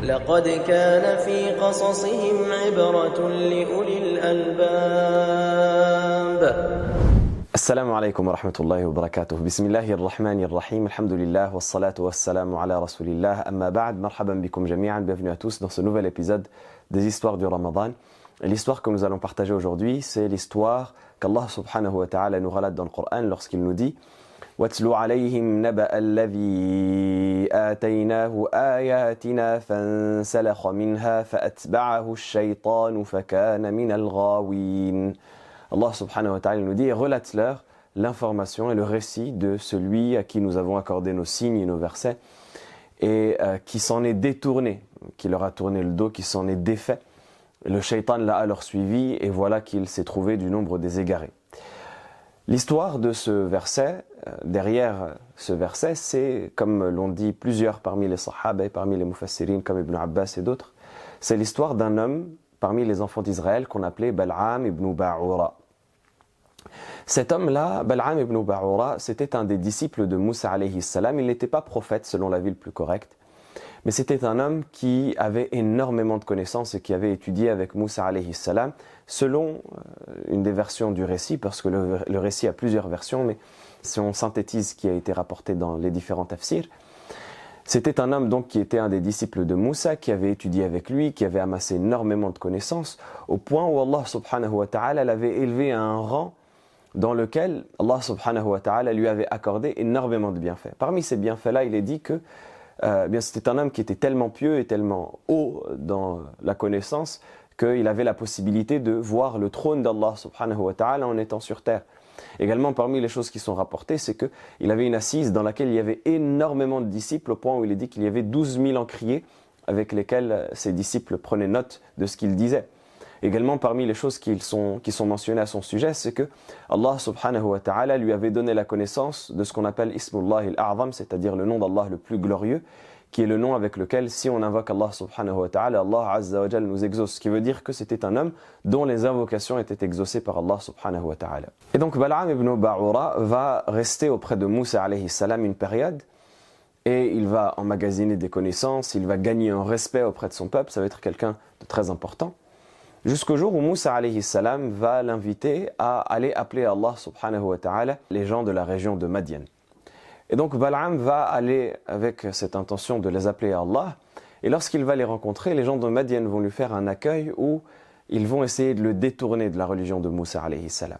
لقد كان في قصصهم عبرة لأولي الألباب. السلام عليكم ورحمة الله وبركاته. بسم الله الرحمن الرحيم. الحمد لله والصلاة والسلام على رسول الله. أما بعد, مرحبا بكم جميعا. Bienvenue à tous dans ce nouvel épisode des histoires du Ramadan. Et l'histoire que nous allons partager aujourd'hui, c'est l'histoire qu'Allah subhanahu wa ta'ala nous relate dans le Coran lorsqu'il nous dit وَاتْلُ عَلَيْهِمْ نَبَأَ الَّذِي آتَيْنَاهُ آيَاتِنَا فَانْسَلَخَ مِنْهَا فَأَتْبَعَهُ الشَّيْطَانُ فَكَانَ مِنَ الْغَاوِينَ. Allah subhanahu wa ta'ala nous dit, relate-leur l'information et le récit de celui à qui nous avons accordé nos signes et nos versets et qui s'en est détourné, qui leur a tourné le dos, qui s'en est défait. Le shaitan l'a alors suivi et voilà qu'il s'est trouvé du nombre des égarés. L'histoire de ce verset, derrière ce verset, c'est, comme l'ont dit plusieurs parmi les sahaba et parmi les mufassirin comme Ibn Abbas et d'autres, c'est l'histoire d'un homme parmi les enfants d'Israël qu'on appelait Bal'am ibn Ba'ura. Cet homme-là, Bal'am ibn Ba'ura, c'était un des disciples de Moussa alayhi salam. Il n'était pas prophète selon la vie le plus correcte, mais c'était un homme qui avait énormément de connaissances et qui avait étudié avec Moussa alayhi salam selon une des versions du récit, parce que le récit a plusieurs versions, mais si on synthétise ce qui a été rapporté dans les différents tafsirs, c'était un homme donc qui était un des disciples de Moussa, qui avait étudié avec lui, qui avait amassé énormément de connaissances, au point où Allah subhanahu wa ta'ala l'avait élevé à un rang dans lequel Allah subhanahu wa ta'ala lui avait accordé énormément de bienfaits. Parmi ces bienfaits-là, il est dit que bien c'était un homme qui était tellement pieux et tellement haut dans la connaissance qu'il avait la possibilité de voir le trône d'Allah subhanahu wa ta'ala en étant sur terre. Également, parmi les choses qui sont rapportées, c'est qu'il avait une assise dans laquelle il y avait énormément de disciples, au point où il est dit qu'il y avait 12 000 encriers avec lesquels ses disciples prenaient note de ce qu'il disait. Également, parmi les choses qui sont mentionnées à son sujet, c'est que Allah subhanahu wa ta'ala lui avait donné la connaissance de ce qu'on appelle Ismullah al-A'zam, c'est-à-dire le nom d'Allah le plus glorieux, qui est le nom avec lequel, si on invoque Allah subhanahu wa ta'ala, Allah azza wa jal nous exauce. Ce qui veut dire que c'était un homme dont les invocations étaient exaucées par Allah subhanahu wa ta'ala. Et donc, Bal'am ibn Ba'ura va rester auprès de Moussa alayhi salam une période, et il va emmagasiner des connaissances, il va gagner un respect auprès de son peuple, ça va être quelqu'un de très important. Jusqu'au jour où Moussa alayhi salam va l'inviter à aller appeler Allah subhanahu wa ta'ala les gens de la région de Madian. Et donc Bal'am va aller avec cette intention de les appeler à Allah, et lorsqu'il va les rencontrer, les gens de Madian vont lui faire un accueil où ils vont essayer de le détourner de la religion de Moussa alayhi salam.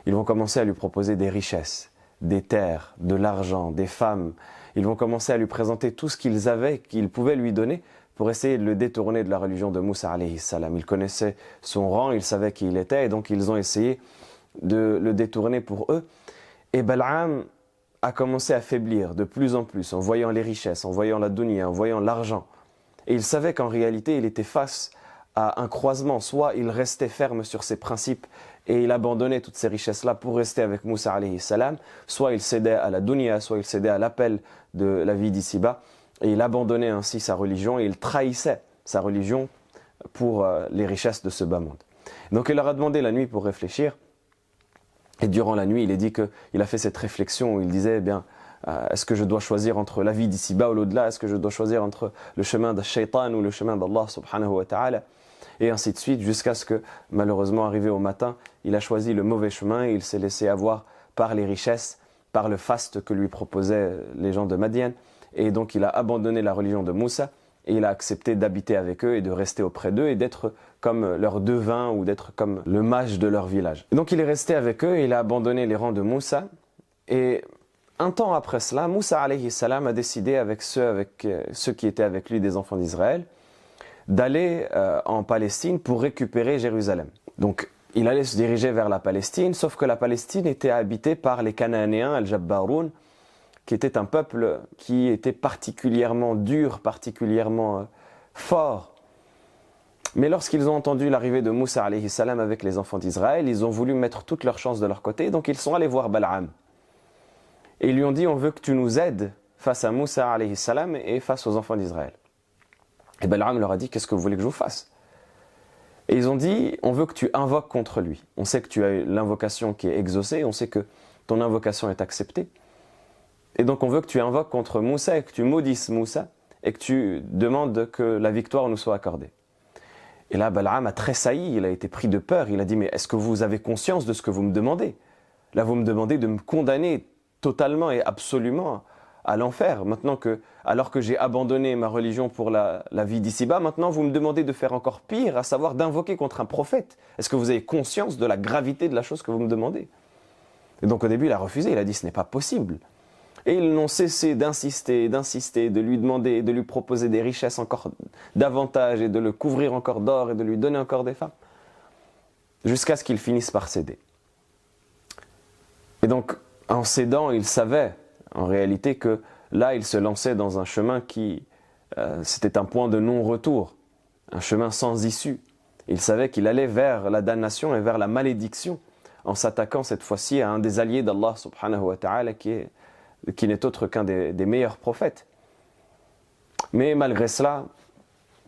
Ils vont commencer à lui proposer des richesses, des terres, de l'argent, des femmes. Ils vont commencer à lui présenter tout ce qu'ils avaient, qu'ils pouvaient lui donner, pour essayer de le détourner de la religion de Moussa alayhi salam. Ils connaissaient son rang, ils savaient qui il était, et donc ils ont essayé de le détourner pour eux. Et Bal'am a commencé à faiblir de plus en plus, en voyant les richesses, en voyant la dunya, en voyant l'argent. Et il savait qu'en réalité, il était face à un croisement. Soit il restait ferme sur ses principes et il abandonnait toutes ces richesses-là pour rester avec Moussa alayhi salam, soit il cédait à la dunya, soit il cédait à l'appel de la vie d'ici-bas, et il abandonnait ainsi sa religion et il trahissait sa religion pour les richesses de ce bas monde. Donc il leur a demandé la nuit pour réfléchir, et durant la nuit il est dit qu'il a fait cette réflexion où il disait, eh bien, est-ce que je dois choisir entre la vie d'ici-bas ou l'au-delà, est-ce que je dois choisir entre le chemin de shaitan ou le chemin d'Allah subhanahu wa ta'ala, et ainsi de suite, jusqu'à ce que malheureusement arrivé au matin, il a choisi le mauvais chemin et il s'est laissé avoir par les richesses, par le faste que lui proposaient les gens de Madian. Et donc il a abandonné la religion de Moussa et il a accepté d'habiter avec eux et de rester auprès d'eux et d'être comme leur devin ou d'être comme le mage de leur village. Et donc il est resté avec eux et il a abandonné les rangs de Moussa. Et un temps après cela, Moussa alayhi salam a décidé avec ceux qui étaient avec lui des enfants d'Israël d'aller en Palestine pour récupérer Jérusalem. Donc il allait se diriger vers la Palestine, sauf que la Palestine était habitée par les Cananéens, Al-Jabbaroun, qui était un peuple qui était particulièrement dur, particulièrement fort. Mais lorsqu'ils ont entendu l'arrivée de Moussa alayhi salam avec les enfants d'Israël, ils ont voulu mettre toutes leurs chances de leur côté, donc ils sont allés voir Bal'am. Et ils lui ont dit, on veut que tu nous aides face à Moussa alayhi salam et face aux enfants d'Israël. Et Bal'am leur a dit, qu'est-ce que vous voulez que je vous fasse? Et ils ont dit, on veut que tu invoques contre lui. On sait que tu as l'invocation qui est exaucée, on sait que ton invocation est acceptée. Et donc on veut que tu invoques contre Moussa et que tu maudisses Moussa et que tu demandes que la victoire nous soit accordée. Et là, Bal'am a tressailli, il a été pris de peur, il a dit « Mais est-ce que vous avez conscience de ce que vous me demandez ? Là, vous me demandez de me condamner totalement et absolument à l'enfer. Maintenant que, alors que j'ai abandonné ma religion pour la vie d'ici-bas, maintenant vous me demandez de faire encore pire, à savoir d'invoquer contre un prophète. Est-ce que vous avez conscience de la gravité de la chose que vous me demandez ?» Et donc au début, il a refusé, il a dit « Ce n'est pas possible ». Et ils n'ont cessé d'insister, de lui demander, de lui proposer des richesses encore davantage et de le couvrir encore d'or et de lui donner encore des femmes, jusqu'à ce qu'il finisse par céder. Et donc, en cédant, il savait en réalité que là, il se lançait dans un chemin qui, c'était un point de non-retour, un chemin sans issue. Il savait qu'il allait vers la damnation et vers la malédiction, en s'attaquant cette fois-ci à un des alliés d'Allah subhanahu wa ta'ala qui n'est autre qu'un des meilleurs prophètes. Mais malgré cela,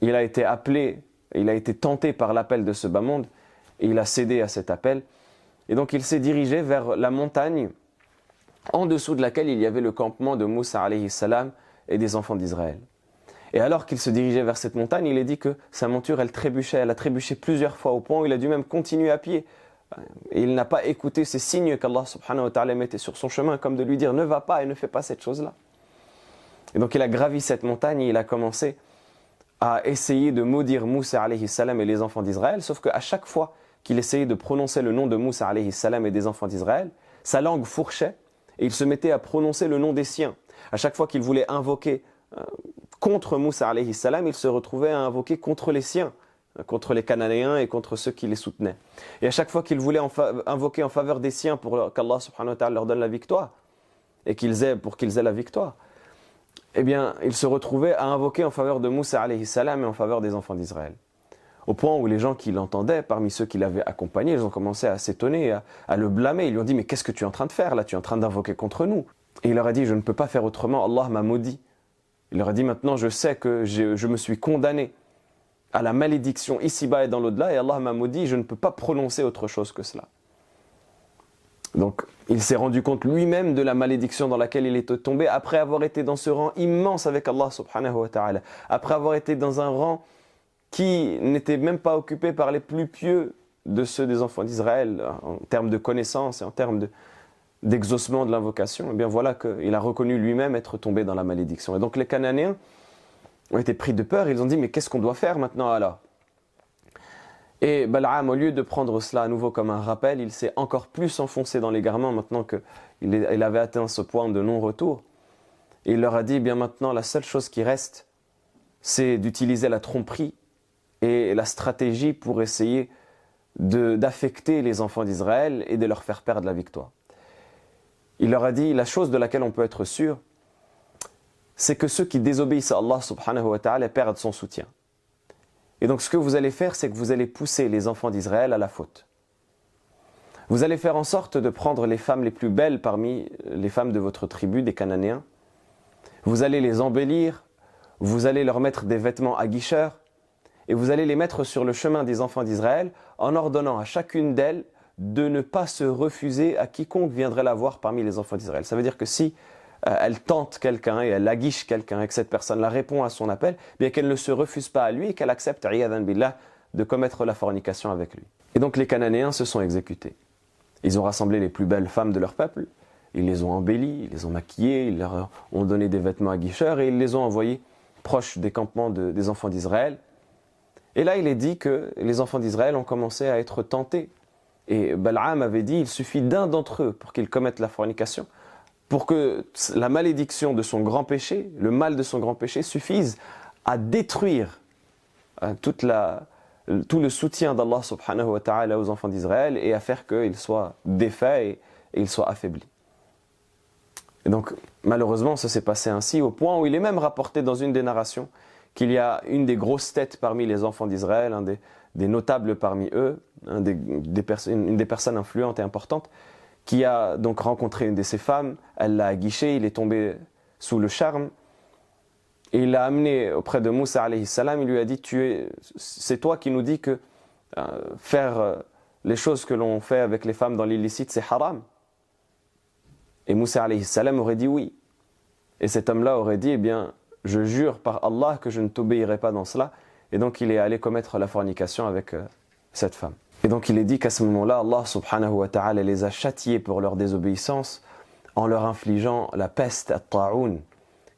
il a été appelé, il a été tenté par l'appel de ce bas monde, et il a cédé à cet appel. Et donc il s'est dirigé vers la montagne, en dessous de laquelle il y avait le campement de Moussa alayhi salam et des enfants d'Israël. Et alors qu'il se dirigeait vers cette montagne, il est dit que sa monture, elle a trébuché plusieurs fois au point où il a dû même continuer à pied. Et il n'a pas écouté ces signes qu'Allah subhanahu wa ta'ala mettait sur son chemin, comme de lui dire « ne va pas et ne fais pas cette chose-là ». Et donc il a gravi cette montagne et il a commencé à essayer de maudire Moussa alayhi salam et les enfants d'Israël, sauf qu'à chaque fois qu'il essayait de prononcer le nom de Moussa alayhi salam et des enfants d'Israël, sa langue fourchait et il se mettait à prononcer le nom des siens. À chaque fois qu'il voulait invoquer contre Moussa alayhi salam, il se retrouvait à invoquer contre les siens, contre les Cananéens et contre ceux qui les soutenaient. Et à chaque fois qu'il voulait invoquer en faveur des siens pour qu'Allah subhanahu wa ta'ala leur donne la victoire, et pour qu'ils aient la victoire, eh bien, il se retrouvait à invoquer en faveur de Moussa alayhi salam et en faveur des enfants d'Israël. Au point où les gens qui l'entendaient, parmi ceux qui l'avaient accompagné, ils ont commencé à s'étonner, à le blâmer. Ils lui ont dit « Mais qu'est-ce que tu es en train de faire là? Tu es en train d'invoquer contre nous. » Et il leur a dit « Je ne peux pas faire autrement, Allah m'a maudit. » Il leur a dit « Maintenant, je sais que je me suis condamné à la malédiction ici-bas et dans l'au-delà, et Allah m'a maudit, je ne peux pas prononcer autre chose que cela. » Donc, il s'est rendu compte lui-même de la malédiction dans laquelle il était tombé, après avoir été dans ce rang immense avec Allah subhanahu wa ta'ala, après avoir été dans un rang qui n'était même pas occupé par les plus pieux de ceux des enfants d'Israël, en termes de connaissance et en termes d'exaucement de l'invocation. Et bien voilà qu'il a reconnu lui-même être tombé dans la malédiction. Et donc les Cananéens ont été pris de peur, ils ont dit « Mais qu'est-ce qu'on doit faire maintenant alors ?» Et Bal'am, au lieu de prendre cela à nouveau comme un rappel, il s'est encore plus enfoncé dans l'égarement maintenant qu'il avait atteint ce point de non-retour. Et il leur a dit « Bien maintenant, la seule chose qui reste, c'est d'utiliser la tromperie et la stratégie pour essayer d'affecter les enfants d'Israël et de leur faire perdre la victoire. » Il leur a dit « La chose de laquelle on peut être sûr, c'est que ceux qui désobéissent à Allah subhanahu wa ta'ala perdent son soutien. Et donc ce que vous allez faire, c'est que vous allez pousser les enfants d'Israël à la faute. Vous allez faire en sorte de prendre les femmes les plus belles parmi les femmes de votre tribu, des Cananéens. Vous allez les embellir, vous allez leur mettre des vêtements aguicheurs, et vous allez les mettre sur le chemin des enfants d'Israël en ordonnant à chacune d'elles de ne pas se refuser à quiconque viendrait la voir parmi les enfants d'Israël. Ça veut dire que si elle tente quelqu'un et elle aguiche quelqu'un et que cette personne-là répond à son appel, bien qu'elle ne se refuse pas à lui et qu'elle accepte, iyadhan billah, de commettre la fornication avec lui. Et donc les Cananéens se sont exécutés. Ils ont rassemblé les plus belles femmes de leur peuple, ils les ont embellies, ils les ont maquillées, ils leur ont donné des vêtements aguicheurs et ils les ont envoyés proches des campements des enfants d'Israël. Et là, il est dit que les enfants d'Israël ont commencé à être tentés. Et Bal'am avait dit, il suffit d'un d'entre eux pour qu'ils commettent la fornication, pour que la malédiction de son grand péché, le mal de son grand péché, suffise à détruire tout le soutien d'Allah subhanahu wa ta'ala aux enfants d'Israël et à faire qu'ils soient défaits et ils soient affaiblis. Et donc, malheureusement, ça s'est passé ainsi, au point où il est même rapporté dans une des narrations qu'il y a une des grosses têtes parmi les enfants d'Israël, un des notables parmi eux, une des personnes influentes et importantes, qui a donc rencontré une de ces femmes, elle l'a aguiché, il est tombé sous le charme, et il l'a amené auprès de Moussa alayhi salam, il lui a dit « C'est toi qui nous dis que faire les choses que l'on fait avec les femmes dans l'illicite, c'est haram ?» Et Moussa alayhi salam aurait dit oui. Et cet homme-là aurait dit « Eh bien, je jure par Allah que je ne t'obéirai pas dans cela. Et donc il est allé commettre la fornication avec cette femme. Et donc il est dit qu'à ce moment-là, Allah subhanahu wa ta'ala les a châtiés pour leur désobéissance en leur infligeant la peste, at-ta'oun,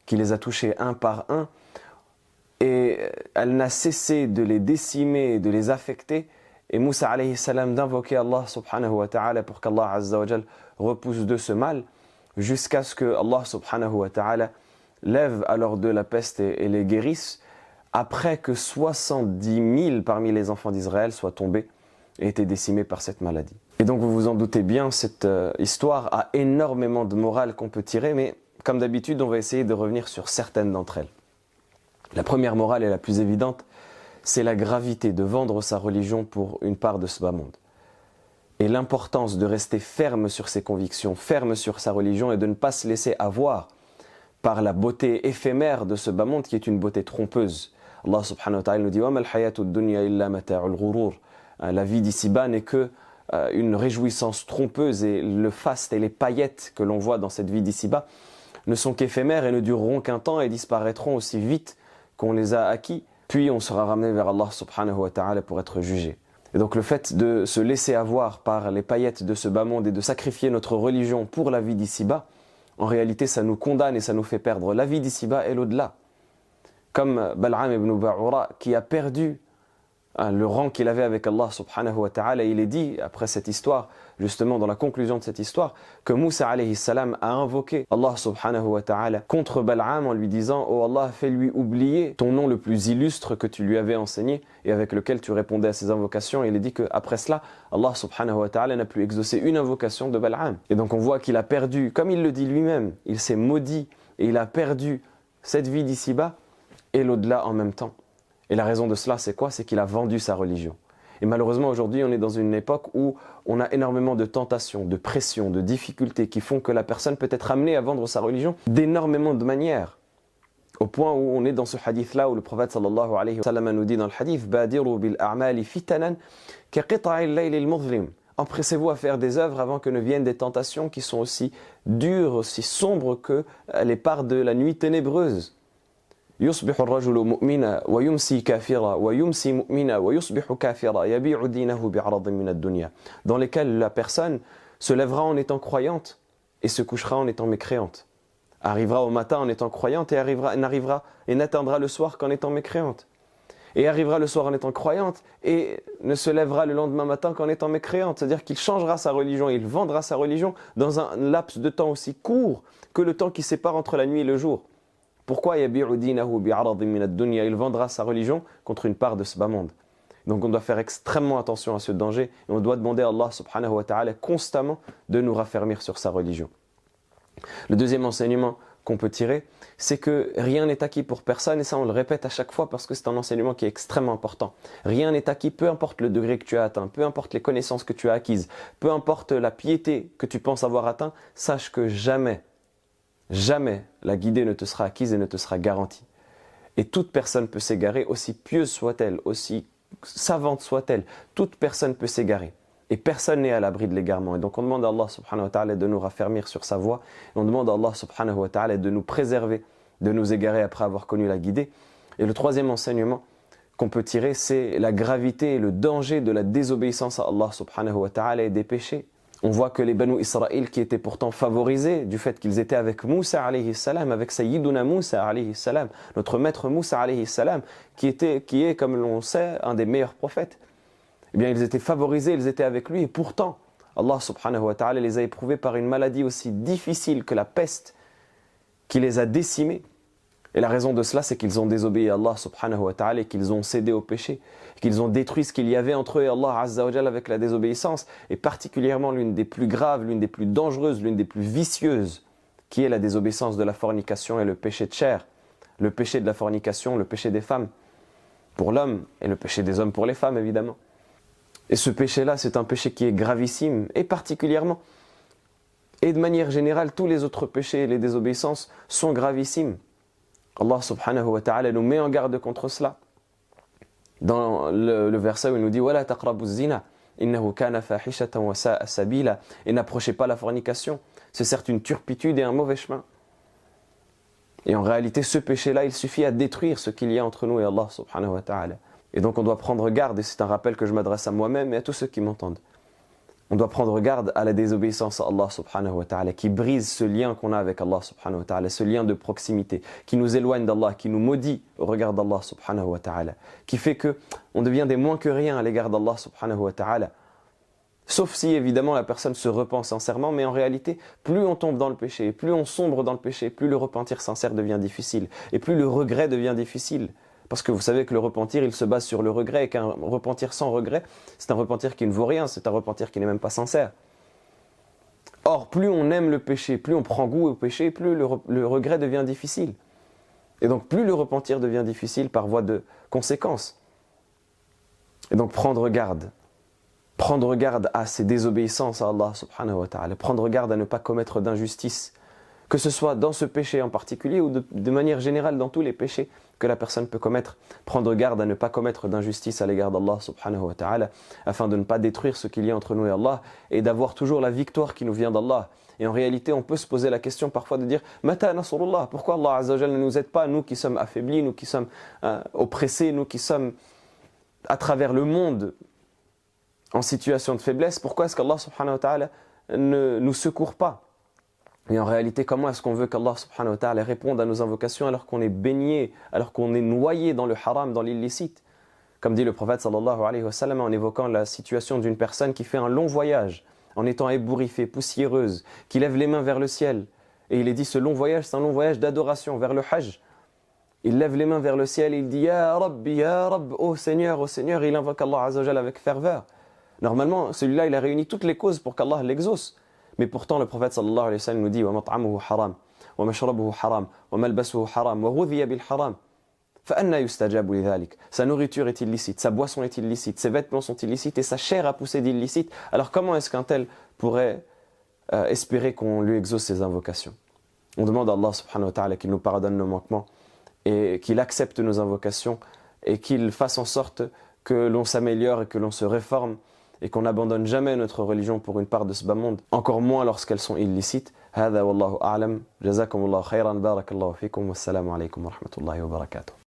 qui les a touchés un par un. Et elle n'a cessé de les décimer, de les affecter. Et Moussa alayhi salam d'invoquer Allah subhanahu wa ta'ala pour qu'Allah azza wa jal repousse de ce mal, jusqu'à ce que Allah subhanahu wa ta'ala lève alors de la peste et les guérisse, après que 70 000 parmi les enfants d'Israël soient tombés et étaient décimés par cette maladie. Et donc vous vous en doutez bien, cette histoire a énormément de morale qu'on peut tirer, mais comme d'habitude, on va essayer de revenir sur certaines d'entre elles. La première morale et la plus évidente, c'est la gravité de vendre sa religion pour une part de ce bas monde. Et l'importance de rester ferme sur ses convictions, ferme sur sa religion et de ne pas se laisser avoir par la beauté éphémère de ce bas monde qui est une beauté trompeuse. Allah subhanahu wa ta'ala nous dit « Wa mal hayatud dunya illa mata'ul ghurur » La vie d'ici-bas n'est que une réjouissance trompeuse et le faste et les paillettes que l'on voit dans cette vie d'ici-bas ne sont qu'éphémères et ne dureront qu'un temps et disparaîtront aussi vite qu'on les a acquis. Puis on sera ramené vers Allah subhanahu wa ta'ala pour être jugé. Et donc le fait de se laisser avoir par les paillettes de ce bas monde et de sacrifier notre religion pour la vie d'ici-bas, en réalité ça nous condamne et ça nous fait perdre la vie d'ici-bas et l'au-delà. Comme Bal'am ibn Ba'ura qui a perdu le rang qu'il avait avec Allah subhanahu wa ta'ala, il est dit après cette histoire, justement dans la conclusion de cette histoire, que Moussa alayhi salam a invoqué Allah subhanahu wa ta'ala contre Bal'am en lui disant « Oh Allah, fais-lui oublier ton nom le plus illustre que tu lui avais enseigné et avec lequel tu répondais à ses invocations. » Et il est dit qu'après cela, Allah subhanahu wa ta'ala n'a plus exaucé une invocation de Bal'am. Et donc on voit qu'il a perdu, comme il le dit lui-même, il s'est maudit et il a perdu cette vie d'ici-bas et l'au-delà en même temps. Et la raison de cela, c'est quoi? C'est qu'il a vendu sa religion. Et malheureusement, aujourd'hui, on est dans une époque où on a énormément de tentations, de pressions, de difficultés qui font que la personne peut être amenée à vendre sa religion d'énormément de manières. Au point où on est dans ce hadith-là où le prophète sallallahu alayhi wa sallam nous dit dans le hadith « Badiru bil a'mali fitanan ka qita'il layli al-muzlim » Empressez-vous à faire des œuvres avant que ne viennent des tentations qui sont aussi dures, aussi sombres que les parts de la nuit ténébreuse. يصبح الرجل مؤمنا ويمسي كافرا ويمسي مؤمنا ويصبح كافرا يبيع دينه بعرض من الدنيا, dans lesquels la personne se lèvera en étant croyante et se couchera en étant mécréante, arrivera au matin en étant croyante et n'atteindra le soir qu'en étant mécréante, et arrivera le soir en étant croyante et ne se lèvera le lendemain matin qu'en étant mécréante. C'est-à-dire qu'il changera sa religion, il vendra sa religion dans un laps de temps aussi court que le temps qui sépare entre la nuit et le jour. Pourquoi il vendra sa religion contre une part de ce bas monde? Donc on doit faire extrêmement attention à ce danger et on doit demander à Allah subhanahu wa ta'ala constamment de nous raffermir sur sa religion. Le deuxième enseignement qu'on peut tirer, c'est que rien n'est acquis pour personne, et ça on le répète à chaque fois parce que c'est un enseignement qui est extrêmement important. Rien n'est acquis, peu importe le degré que tu as atteint, peu importe les connaissances que tu as acquises, peu importe la piété que tu penses avoir atteint, sache que jamais la guidée ne te sera acquise et ne te sera garantie. Et toute personne peut s'égarer, aussi pieuse soit-elle, aussi savante soit-elle, toute personne peut s'égarer. Et personne n'est à l'abri de l'égarement. Et donc on demande à Allah subhanahu wa ta'ala de nous raffermir sur sa voie. Et on demande à Allah subhanahu wa ta'ala de nous préserver, de nous égarer après avoir connu la guidée. Et le troisième enseignement qu'on peut tirer, c'est la gravité et le danger de la désobéissance à Allah subhanahu wa ta'ala et des péchés. On voit que les Banu Israël qui étaient pourtant favorisés du fait qu'ils étaient avec Moussa alayhi salam, avec Sayyiduna Moussa alayhi salam, notre maître Moussa alayhi salam, qui est, comme l'on sait, un des meilleurs prophètes. Eh bien, ils étaient favorisés, ils étaient avec lui, et pourtant, Allah subhanahu wa ta'ala les a éprouvés par une maladie aussi difficile que la peste, qui les a décimés. Et la raison de cela, c'est qu'ils ont désobéi à Allah subhanahu wa ta'ala et qu'ils ont cédé au péché, qu'ils ont détruit ce qu'il y avait entre eux et Allah azza wa jalla avec la désobéissance, et particulièrement l'une des plus graves, l'une des plus dangereuses, l'une des plus vicieuses, qui est la désobéissance de la fornication et le péché de chair, le péché de la fornication, le péché des femmes pour l'homme et le péché des hommes pour les femmes évidemment. Et ce péché-là, c'est un péché qui est gravissime, et particulièrement, et de manière générale, tous les autres péchés et les désobéissances sont gravissimes. Allah subhanahu wa ta'ala nous met en garde contre cela. Dans le verset où il nous dit « Wala taqrabu zina, innahu kana fahishatan wa sa'a sabila » et n'approchez pas la fornication, c'est certes une turpitude et un mauvais chemin. Et en réalité, ce péché-là, il suffit à détruire ce qu'il y a entre nous et Allah subhanahu wa ta'ala. Et donc on doit prendre garde, et c'est un rappel que je m'adresse à moi-même et à tous ceux qui m'entendent. On doit prendre garde à la désobéissance à Allah subhanahu wa ta'ala, qui brise ce lien qu'on a avec Allah subhanahu wa ta'ala, ce lien de proximité, qui nous éloigne d'Allah, qui nous maudit au regard d'Allah subhanahu wa ta'ala, qui fait qu'on devient des moins que rien à l'égard d'Allah subhanahu wa ta'ala. Sauf si évidemment la personne se repent sincèrement, mais en réalité, plus on tombe dans le péché, plus on sombre dans le péché, plus le repentir sincère devient difficile, et plus le regret devient difficile. Parce que vous savez que le repentir, il se base sur le regret, et qu'un repentir sans regret, c'est un repentir qui ne vaut rien, c'est un repentir qui n'est même pas sincère. Or, plus on aime le péché, plus on prend goût au péché, plus le regret devient difficile. Et donc, plus le repentir devient difficile par voie de conséquence. Et donc, prendre garde à ces désobéissances à Allah subhanahu wa ta'ala, prendre garde à ne pas commettre d'injustice, que ce soit dans ce péché en particulier ou de manière générale dans tous les péchés que la personne peut commettre, prendre garde à ne pas commettre d'injustice à l'égard d'Allah subhanahu wa ta'ala, afin de ne pas détruire ce qu'il y a entre nous et Allah, et d'avoir toujours la victoire qui nous vient d'Allah. Et en réalité, on peut se poser la question parfois de dire « Mata nasrullah » pourquoi Allah azza wa jalla ne nous aide pas, nous qui sommes affaiblis, nous qui sommes oppressés, nous qui sommes à travers le monde en situation de faiblesse, pourquoi est-ce qu'Allah subhanahu wa ta'ala ne nous secourt pas? Et en réalité, comment est-ce qu'on veut qu'Allah subhanahu wa ta'ala réponde à nos invocations alors qu'on est baigné, alors qu'on est noyé dans le haram, dans l'illicite? Comme dit le prophète sallallahu alayhi wa sallam en évoquant la situation d'une personne qui fait un long voyage, en étant ébouriffée, poussiéreuse, qui lève les mains vers le ciel. Et il est dit, ce long voyage, c'est un long voyage d'adoration vers le hajj. Il lève les mains vers le ciel et il dit, Ya Rabbi, oh Seigneur, et il invoque Allah azza wa jalla avec ferveur. Normalement, celui-là, il a réuni toutes les causes pour qu'Allah l'exauce. Mais pourtant, le prophète sallallahu alayhi wa sallam nous dit وَمَطْعَمُهُ حَرَامٌ وَمَشْرَبُهُ حَرَامٌ وَمَلْبَسُهُ حَرَامٌ وَغُذِيَ بِالْحَرَامِ فَأَنَّا يُسْتَجَابُ لِذَلِكَ. Sa nourriture est illicite, sa boisson est illicite, ses vêtements sont illicites et sa chair a poussé d'illicite. Alors comment est-ce qu'un tel pourrait espérer qu'on lui exauce ses invocations? On demande à Allah subhanahu wa ta'ala qu'il nous pardonne nos manquements et qu'il accepte nos invocations et qu'il fasse en sorte que l'on s'améliore et que l'on se réforme et qu'on n'abandonne jamais notre religion pour une part de ce bas monde, encore moins lorsqu'elles sont illicites. هذا والله أعلم. جزاكم الله خيرا. بارك الله فيكم والسلام عليكم ورحمة الله وبركاته.